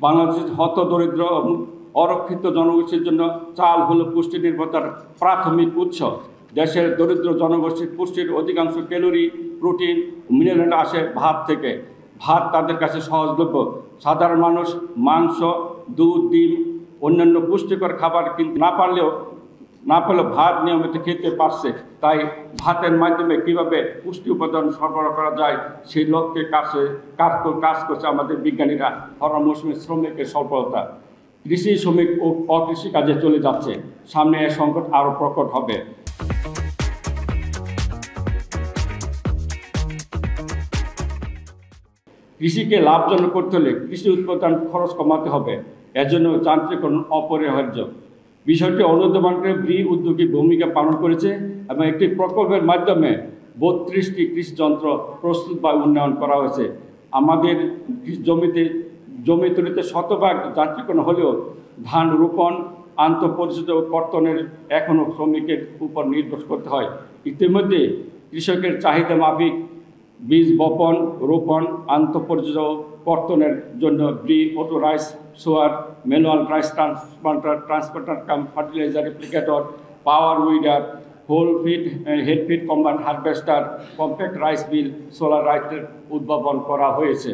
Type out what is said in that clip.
বাংলাদেশের হতদরিদ্র অরক্ষিত জনগোষ্ঠীর জন্য চাল হলো পুষ্টি নির্ভরতার প্রাথমিক উৎস। দেশের দরিদ্র জনগোষ্ঠীর পুষ্টির অধিকাংশ ক্যালোরি, প্রোটিন, মিনারেল আসে ভাত থেকে। ভাত তাদের কাছে সহজলভ্য। সাধারণ মানুষ মাংস, দুধ, ডিম, অন্যান্য পুষ্টিকর খাবার কিনতে না পারলেও ভাত নিয়মিত খেতে পারছে। তাই ভাতের মাধ্যমে কিভাবে পুষ্টি উপাদান সরবরাহ করা যায় সেই লক্ষ্যে কাজ করছে আমাদের বিজ্ঞানীরা। খরা মৌসুমে শ্রমিকের স্বল্পতা, কৃষি শ্রমিক ও অকৃষি কাজে চলে যাচ্ছে। সামনে এ সংকট আরও প্রকট হবে। কৃষিকে লাভজনক করতে হলে কৃষি উৎপাদন খরচ কমাতে হবে। এর জন্য যান্ত্রিকরণ অপরিহার্য। বিষয়টি অনুধাবন করে ব্রি উদ্যোগী ভূমিকা পালন করেছে এবং একটি প্রকল্পের মাধ্যমে 32টি কৃষি যন্ত্র প্রস্তুত বা উন্নয়ন করা হয়েছে। আমাদের জমি তলিতে শতভাগ যান্ত্রিকরণ হলেও ধান রোপণ, আন্তঃপরিচিত ও কর্তনের এখনও শ্রমিকের উপর নির্ভর করতে হয়। ইতিমধ্যে কৃষকের চাহিদা মাফিক বীজ বপন, রোপণ, আন্তঃপরিচিত কর্তনের জন্য BRRI, auto rice sower, manual rice transplanter cum fertiliser applicator, power weeder, whole feed head feed combined harvester, compact rice mill, solar রাইসের উদ্ভাবন করা হয়েছে।